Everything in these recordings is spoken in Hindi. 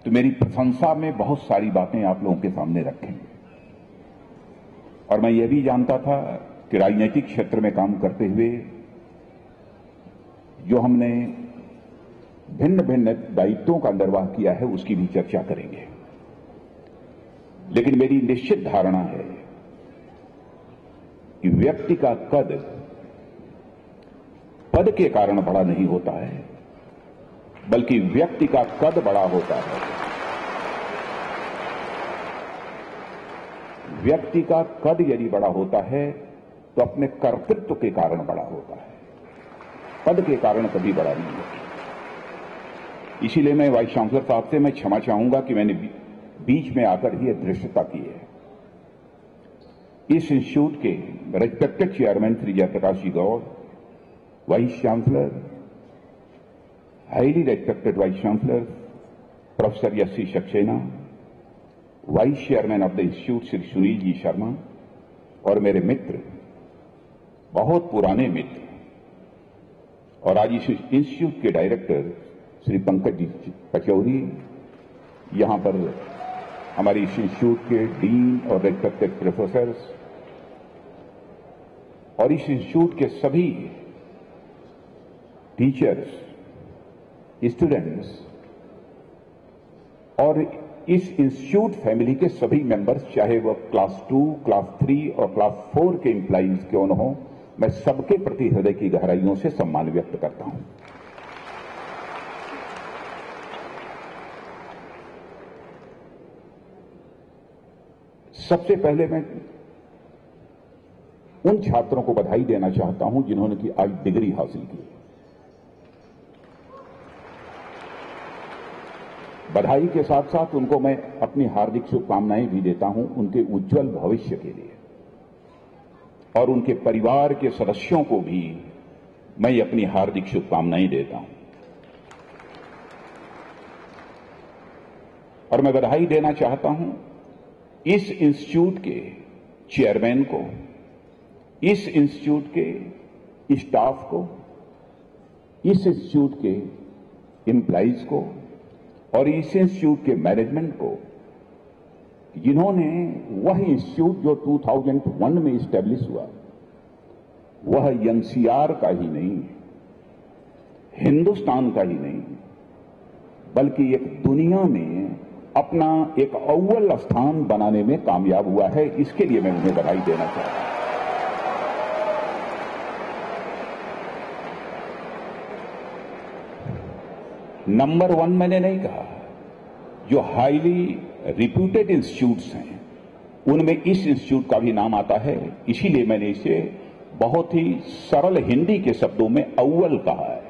तो मेरी प्रशंसा में बहुत सारी बातें आप लोगों के सामने रखेंगे। और मैं यह भी जानता था कि राजनीतिक क्षेत्र में काम करते हुए जो हमने भिन्न भिन्न दायित्वों का निर्वाह किया है उसकी भी चर्चा करेंगे। लेकिन मेरी निश्चित धारणा है कि व्यक्ति का कद पद के कारण बड़ा नहीं होता है, बल्कि व्यक्ति का कद बड़ा होता है। व्यक्ति का कद यदि बड़ा होता है तो अपने कर्तृत्व के कारण बड़ा होता है, पद के कारण कभी बड़ा नहीं होता। इसीलिए मैं वाइस चांसलर साहब से मैं क्षमा चाहूंगा कि मैंने बीच में आकर ही दृश्यता की है। इस इंस्टीट्यूट के respected chairman Shri Jaiprakash ji Gaur, vice chancellor, highly respected vice chancellor professor S C Saxena, vice chairman of the institute Shri Sunil ji Sharma और मेरे मित्र, बहुत पुराने मित्र और आज इस इंस्टीट्यूट के डायरेक्टर श्री पंकज जी पचौरी, यहां पर हमारे इस इंस्टीट्यूट के डीन और रेस्पेक्टेड प्रोफेसर्स और इस इंस्टीट्यूट के सभी टीचर्स, स्टूडेंट्स और इस इंस्टीट्यूट फैमिली के सभी मेंबर्स, चाहे वह क्लास 2, क्लास 3 और क्लास 4 के एम्प्लॉइज क्यों न हो, मैं सबके प्रति हृदय की गहराइयों से सम्मान व्यक्त करता हूं। सबसे पहले मैं उन छात्रों को बधाई देना चाहता हूं जिन्होंने की आज डिग्री हासिल की। बधाई के साथ साथ उनको मैं अपनी हार्दिक शुभकामनाएं भी देता हूं उनके उज्जवल भविष्य के लिए, और उनके परिवार के सदस्यों को भी मैं अपनी हार्दिक शुभकामनाएं देता हूं। और मैं बधाई देना चाहता हूं इस इंस्टीट्यूट के चेयरमैन को, इस इंस्टीट्यूट के स्टाफ को, इस इंस्टीट्यूट के एम्प्लॉइज को और इस इंस्टीट्यूट के मैनेजमेंट को, जिन्होंने वह इंस्टीट्यूट जो 2001 में इस्टेब्लिश हुआ, वह एनसीआर का ही नहीं, हिंदुस्तान का ही नहीं, बल्कि एक दुनिया में अपना एक अव्वल स्थान बनाने में कामयाब हुआ है। इसके लिए मैं उन्हें बधाई देना चाहता हूं। नंबर 1 मैंने नहीं कहा, जो हाईली रिप्यूटेड इंस्टीट्यूट्स हैं उनमें इस इंस्टीट्यूट का भी नाम आता है। इसीलिए मैंने इसे बहुत ही सरल हिंदी के शब्दों में अव्वल कहा है।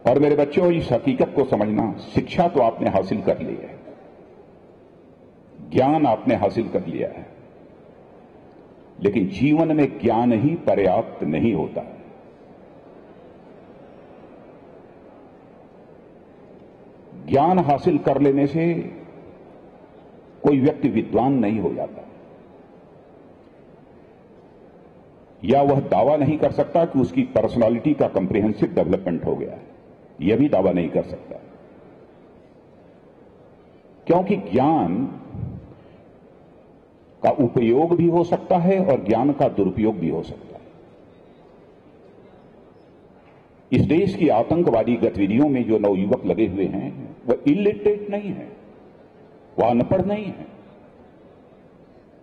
और मेरे बच्चों, इस हकीकत को समझना, शिक्षा तो आपने हासिल कर ली है, ज्ञान आपने हासिल कर लिया है, लेकिन जीवन में ज्ञान ही पर्याप्त नहीं होता है। ज्ञान हासिल कर लेने से कोई व्यक्ति विद्वान नहीं हो जाता, या वह दावा नहीं कर सकता कि उसकी पर्सनालिटी का कंप्रिहेंसिव डेवलपमेंट हो गया है, यह भी दावा नहीं कर सकता, क्योंकि ज्ञान का उपयोग भी हो सकता है और ज्ञान का दुरुपयोग भी हो सकता है। इस देश की आतंकवादी गतिविधियों में जो नवयुवक लगे हुए हैं वह इलिटरेट नहीं है, वह अनपढ़ नहीं है।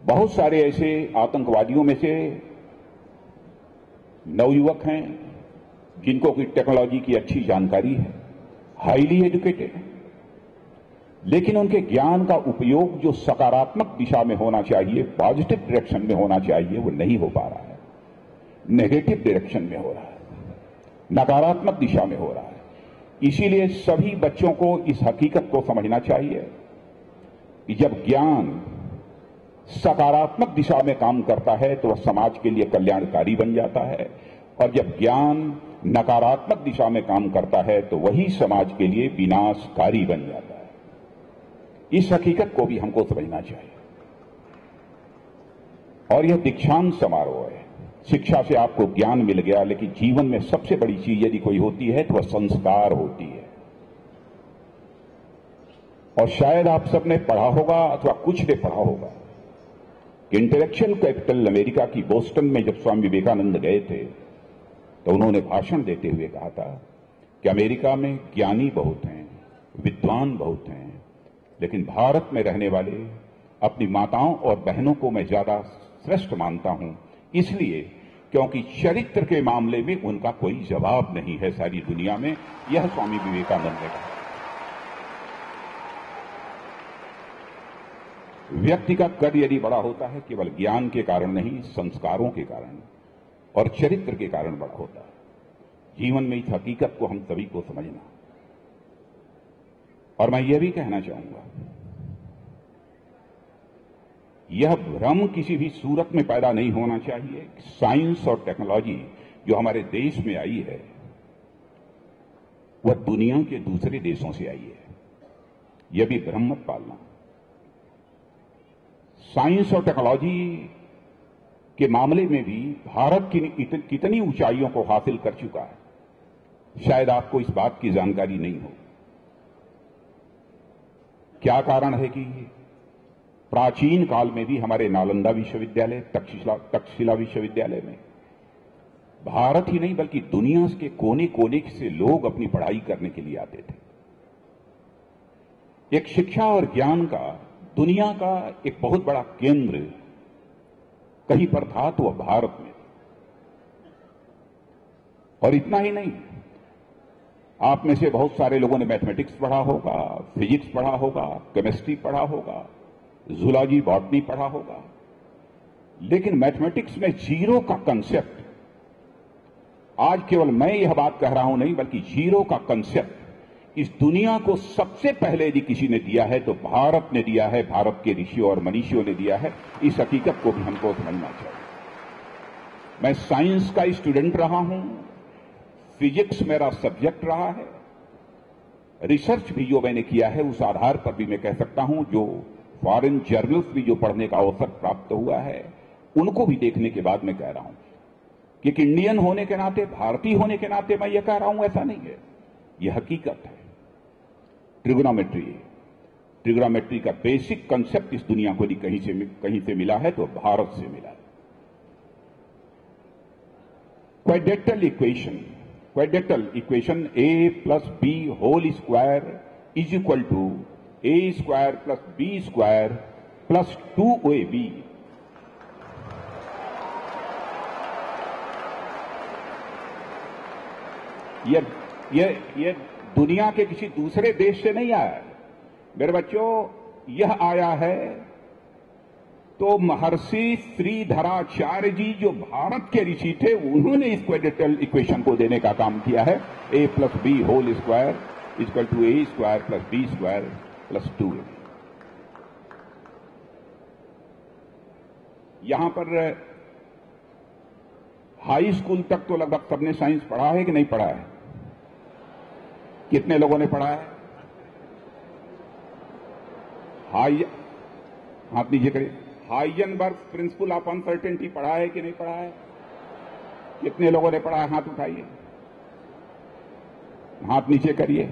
बहुत सारे ऐसे आतंकवादियों में से नवयुवक हैं जिनको की टेक्नोलॉजी की अच्छी जानकारी है, हाईली एजुकेटेड है, लेकिन उनके ज्ञान का उपयोग जो सकारात्मक दिशा में होना चाहिए, पॉजिटिव डायरेक्शन में होना चाहिए, वो नहीं हो पा रहा है, नेगेटिव डायरेक्शन में हो रहा है, नकारात्मक दिशा में हो रहा है। इसीलिए सभी बच्चों को इस हकीकत को समझना चाहिए कि जब ज्ञान सकारात्मक दिशा में काम करता है तो वह समाज के लिए कल्याणकारी बन जाता है, और जब ज्ञान नकारात्मक दिशा में काम करता है तो वही समाज के लिए विनाशकारी बन जाता है। इस हकीकत को भी हमको समझना चाहिए। और यह दीक्षांत समारोह है, शिक्षा से आपको ज्ञान मिल गया, लेकिन जीवन में सबसे बड़ी चीज यदि कोई होती है तो वह संस्कार होती है। और शायद आप सबने पढ़ा होगा अथवा कुछ ने पढ़ा होगा कि इंटेलेक्चुअल कैपिटल अमेरिका की बोस्टन में जब स्वामी विवेकानंद गए थे तो उन्होंने भाषण देते हुए कहा था कि अमेरिका में ज्ञानी बहुत हैं, विद्वान बहुत हैं, लेकिन भारत में रहने वाले अपनी माताओं और बहनों को मैं ज्यादा श्रेष्ठ मानता हूं, इसलिए क्योंकि चरित्र के मामले में उनका कोई जवाब नहीं है सारी दुनिया में। यह स्वामी विवेकानंद ने कहा। व्यक्ति का कद यदि बड़ा होता है केवल ज्ञान के कारण नहीं, संस्कारों के कारण और चरित्र के कारण बड़ा होता है। जीवन में इस हकीकत को हम सभी को समझना। और मैं यह भी कहना चाहूंगा, यह भ्रम किसी भी सूरत में पैदा नहीं होना चाहिए। साइंस और टेक्नोलॉजी जो हमारे देश में आई है वह दुनिया के दूसरे देशों से आई है। यह भी भ्रम मत पालना। साइंस और टेक्नोलॉजी के मामले में भी भारत कितनी ऊंचाइयों को हासिल कर चुका है, शायद आपको इस बात की जानकारी नहीं हो। क्या कारण है कि प्राचीन काल में भी हमारे नालंदा विश्वविद्यालय, तक्षशिला विश्वविद्यालय में भारत ही नहीं बल्कि दुनिया के कोने कोने से लोग अपनी पढ़ाई करने के लिए आते थे। एक शिक्षा और ज्ञान का दुनिया का एक बहुत बड़ा केंद्र कहीं पर था तो वह भारत में। और इतना ही नहीं, आप में से बहुत सारे लोगों ने मैथमेटिक्स पढ़ा होगा, फिजिक्स पढ़ा होगा, केमिस्ट्री पढ़ा होगा, जूलॉजी बॉटनी पढ़ा होगा, लेकिन मैथमेटिक्स में जीरो का कंसेप्ट, आज केवल मैं यह बात कह रहा हूं नहीं बल्कि जीरो का कंसेप्ट इस दुनिया को सबसे पहले यदि किसी ने दिया है तो भारत ने दिया है, भारत के ऋषियों और मनीषियों ने दिया है। इस हकीकत को भी हमको समझना चाहिए। मैं साइंस का स्टूडेंट रहा हूं, फिजिक्स मेरा सब्जेक्ट रहा है, रिसर्च भी जो मैंने किया है उस आधार पर भी मैं कह सकता हूं, जो फॉरेन जर्नल्स भी जो पढ़ने का अवसर प्राप्त हुआ है उनको भी देखने के बाद मैं कह रहा हूं कि एक इंडियन होने के नाते, भारतीय होने के नाते मैं ये कह रहा हूं, ऐसा नहीं है, यह हकीकत है। ट्रिग्नोमेट्री का बेसिक कंसेप्ट इस दुनिया को कहीं से मिला है तो भारत से मिला है। Quadratic equation a plus B whole square is equal to a square plus B square plus 2ab। ये दुनिया के किसी दूसरे देश से नहीं आया मेरे बच्चों, यह आया है तो महर्षि श्रीधराचार्य जी जो भारत के ऋषि थे उन्होंने इस क्वाड्रेटल इक्वेशन को देने का काम किया है। a plus B whole square equal to a square plus B square plus 2ab। यहां पर हाई स्कूल तक तो लगभग सबने साइंस पढ़ा है कि नहीं पढ़ा है? कितने लोगों ने पढ़ा है? हाथ नीचे करिए। हाइजेनबर्ग प्रिंसिपल ऑफ अनसर्टेनिटी पढ़ा है कि नहीं पढ़ा है? कितने लोगों ने पढ़ा है? हाथ उठाइए, हाथ नीचे करिए।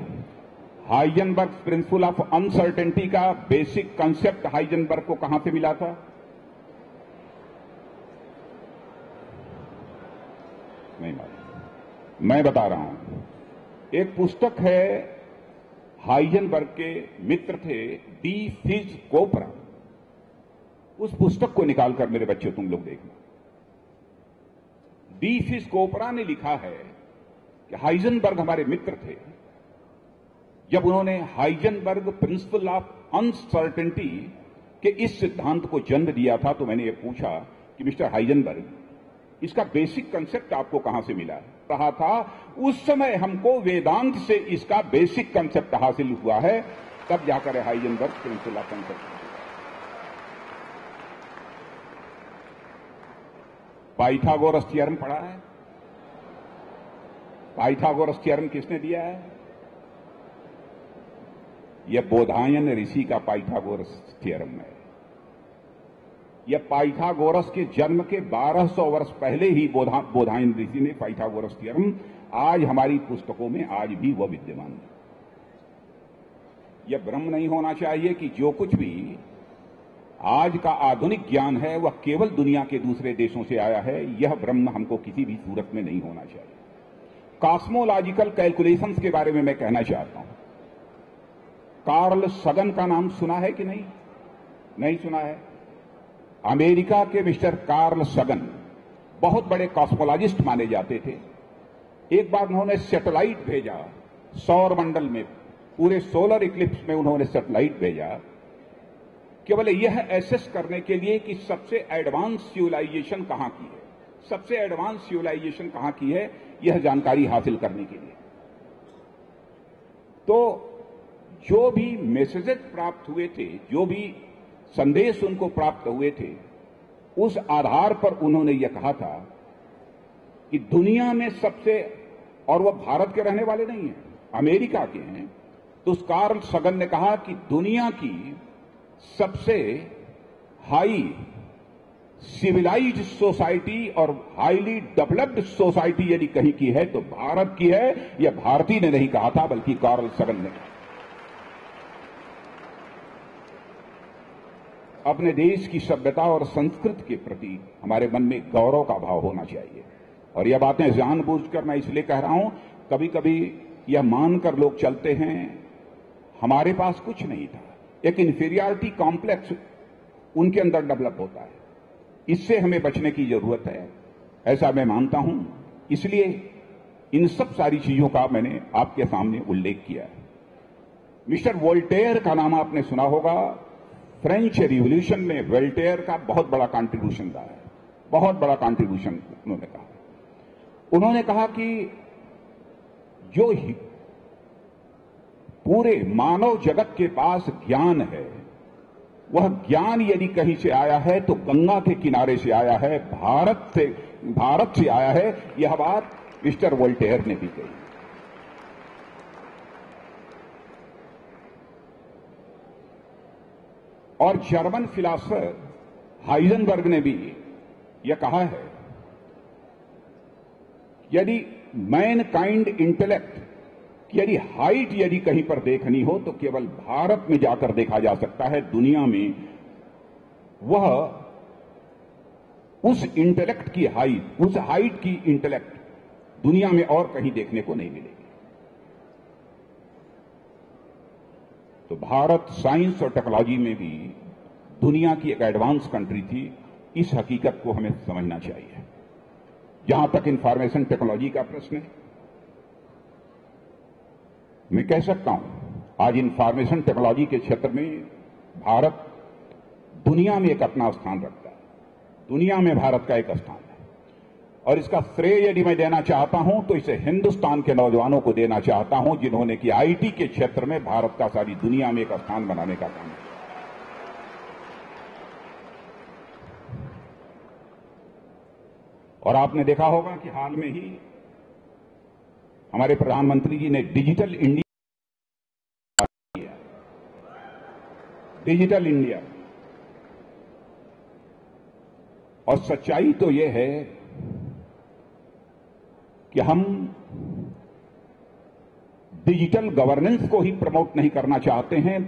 हाइजेनबर्ग प्रिंसिपल ऑफ अनसर्टेनिटी का बेसिक कंसेप्ट हाइजेनबर्ग को कहां से मिला था? नहीं मालूम, मैं बता रहा हूं। एक पुस्तक है, हाइजेनबर्ग के मित्र थे डी फिज कोपरा, उस पुस्तक को निकालकर मेरे बच्चे तुम लोग देखना। डी फिज कोपरा ने लिखा है कि हाइजेनबर्ग हमारे मित्र थे। जब उन्होंने हाइजेनबर्ग प्रिंसिपल ऑफ अनसर्टेनिटी के इस सिद्धांत को जन्म दिया था तो मैंने ये पूछा कि मिस्टर हाइजेनबर्ग, इसका बेसिक कंसेप्ट आपको कहां से मिला है? कहा था उस समय हमको वेदांत से इसका बेसिक कंसेप्ट हासिल हुआ है, तब जाकर Heisenberg principle of uncertainty. Pythagoras theorem पढ़ा है? पाइथागोरस थ्योरम किसने दिया है? यह बोधायन ऋषि का पाइथागोरस थ्योरम है। यह पाइथागोरस के जन्म के 1200 वर्ष पहले ही बोधायन ऋषि ने पाइथागोरस थ्योरम आज हमारी पुस्तकों में आज भी वह विद्यमान है। यह भ्रम नहीं होना चाहिए कि जो कुछ भी आज का आधुनिक ज्ञान है वह केवल दुनिया के दूसरे देशों से आया है। यह भ्रम हमको किसी भी सूरत में नहीं होना चाहिए। कॉस्मोलॉजिकल कैलकुलेशंस के बारे में मैं कहना चाहता हूं। कार्ल सगन का नाम सुना है कि नहीं? नहीं सुना है। अमेरिका के मिस्टर कार्ल सगन बहुत बड़े कॉस्मोलॉजिस्ट माने जाते थे। एक बार उन्होंने सैटेलाइट भेजा सौर मंडल में, पूरे सोलर इक्लिप्स में उन्होंने सैटेलाइट भेजा केवल यह एसेस करने के लिए कि सबसे एडवांस सिविलाइजेशन कहां की है, सबसे एडवांस सिविलाइजेशन कहां की है, यह जानकारी हासिल करने के लिए। तो जो भी मैसेजेस प्राप्त हुए थे, जो भी संदेश उनको प्राप्त हुए थे, उस आधार पर उन्होंने यह कहा था कि दुनिया में सबसे, और वह भारत के रहने वाले नहीं हैं, अमेरिका के हैं, तो उस कार्ल सगन ने कहा कि दुनिया की सबसे हाई सिविलाइज्ड सोसाइटी और हाईली डेवलप्ड सोसाइटी यदि कहीं की है तो भारत की है। यह भारती ने नहीं कहा था बल्कि कार्ल सगन ने कहा। अपने देश की सभ्यता और संस्कृति के प्रति हमारे मन में गौरव का भाव होना चाहिए। और यह बातें जानबूझकर मैं इसलिए कह रहा हूं, कभी कभी यह मानकर लोग चलते हैं हमारे पास कुछ नहीं था। एक इंफीरियरिटी कॉम्प्लेक्स उनके अंदर डेवलप होता है। इससे हमें बचने की जरूरत है, ऐसा मैं मानता हूं। इसलिए इन सब सारी चीजों का मैंने आपके सामने उल्लेख किया है। मिस्टर वोल्टेयर का नाम आपने सुना होगा। फ्रेंच रिवॉल्यूशन में वोल्टेयर का बहुत बड़ा कंट्रीब्यूशन रहा है, बहुत बड़ा कंट्रीब्यूशन उन्होंने कहा। उन्होंने कहा कि जो पूरे मानव जगत के पास ज्ञान है, वह ज्ञान यदि कहीं से आया है तो गंगा के किनारे से आया है, भारत से आया है। यह बात मिस्टर वोल्टेयर ने भी कही। और जर्मन फिलॉसफर हाइजेनबर्ग ने भी यह कहा है, यदि मैन काइंड इंटेलेक्ट की यदि हाइट यदि कहीं पर देखनी हो तो केवल भारत में जाकर देखा जा सकता है। दुनिया में वह उस इंटेलेक्ट की हाइट, उस हाइट की इंटेलेक्ट दुनिया में और कहीं देखने को नहीं मिलेगी। तो भारत साइंस और टेक्नोलॉजी में भी दुनिया की एक एडवांस कंट्री थी। इस हकीकत को हमें समझना चाहिए। जहां तक इंफॉर्मेशन टेक्नोलॉजी का प्रश्न है, मैं कह सकता हूं आज इंफॉर्मेशन टेक्नोलॉजी के क्षेत्र में भारत दुनिया में एक अपना स्थान रखता है। दुनिया में भारत का एक स्थान है और इसका श्रेय यदि मैं देना चाहता हूं तो इसे हिंदुस्तान के नौजवानों को देना चाहता हूं, जिन्होंने कि आईटी के क्षेत्र में भारत का सारी दुनिया में एक स्थान बनाने का काम किया। और आपने देखा होगा कि हाल में ही हमारे प्रधानमंत्री जी ने डिजिटल इंडिया किया। डिजिटल इंडिया, और सच्चाई तो यह है कि हम डिजिटल गवर्नेंस को ही प्रमोट नहीं करना चाहते हैं,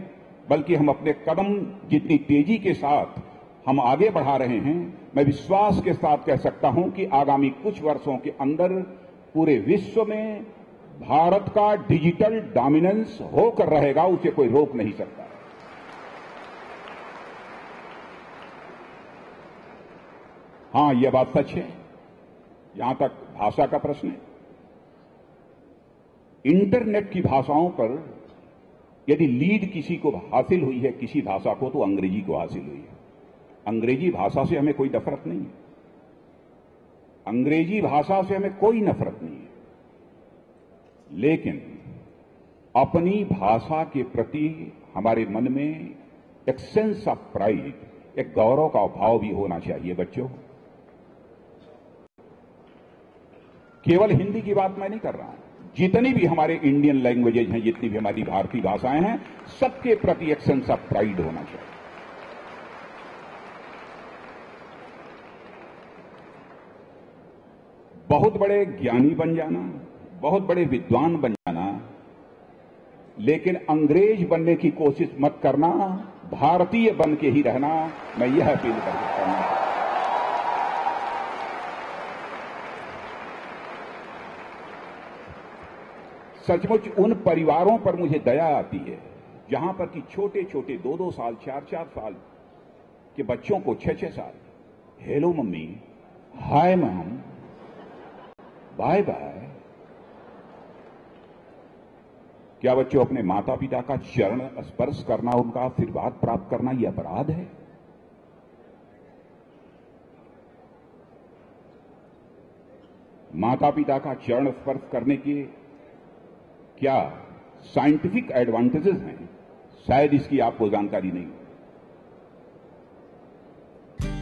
बल्कि हम अपने कदम जितनी तेजी के साथ हम आगे बढ़ा रहे हैं, मैं विश्वास के साथ कह सकता हूं कि आगामी कुछ वर्षों के अंदर पूरे विश्व में भारत का डिजिटल डोमिनेंस होकर रहेगा, उसे कोई रोक नहीं सकता। हां, यह बात सच है। यहां तक भाषा का प्रश्न है, इंटरनेट की भाषाओं पर यदि लीड किसी को हासिल हुई है, किसी भाषा को, तो अंग्रेजी को हासिल हुई है। अंग्रेजी भाषा से हमें कोई नफरत नहीं है, अंग्रेजी भाषा से हमें कोई नफरत नहीं है, लेकिन अपनी भाषा के प्रति हमारे मन में एक सेंस ऑफ प्राइड, एक गौरव का भाव भी होना चाहिए। बच्चों, केवल हिंदी की बात मैं नहीं कर रहा हूं, जितनी भी हमारे इंडियन लैंग्वेजेज हैं, जितनी भी हमारी भारतीय भाषाएं हैं, सबके प्रति एक सेंस ऑफ प्राइड होना चाहिए। बहुत बड़े ज्ञानी बन जाना, बहुत बड़े विद्वान बन जाना, लेकिन अंग्रेज बनने की कोशिश मत करना, भारतीय बन के ही रहना। मैं यह अपील कर सकता हूं। सचमुच उन परिवारों पर मुझे दया आती है जहां पर कि छोटे छोटे 2-2 साल 4-4 साल के बच्चों को 6-6 साल, hello mummy, hi mom, bye bye. क्या बच्चों अपने माता पिता का चरण स्पर्श करना, उनका आशीर्वाद प्राप्त करना यह अपराध है? माता पिता का चरण स्पर्श करने के क्या साइंटिफिक एडवांटेजेस हैं? शायद इसकी आपको जानकारी नहीं।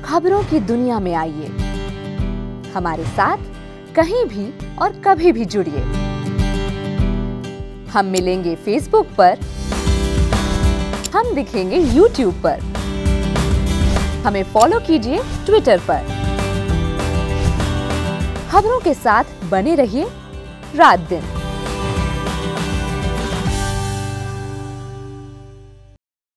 खबरों की दुनिया में आइए, हमारे साथ कहीं भी और कभी भी जुड़िए। हम मिलेंगे फेसबुक पर, हम दिखेंगे यूट्यूब पर, हमें फॉलो कीजिए ट्विटर पर। खबरों के साथ बने रहिए रात दिन।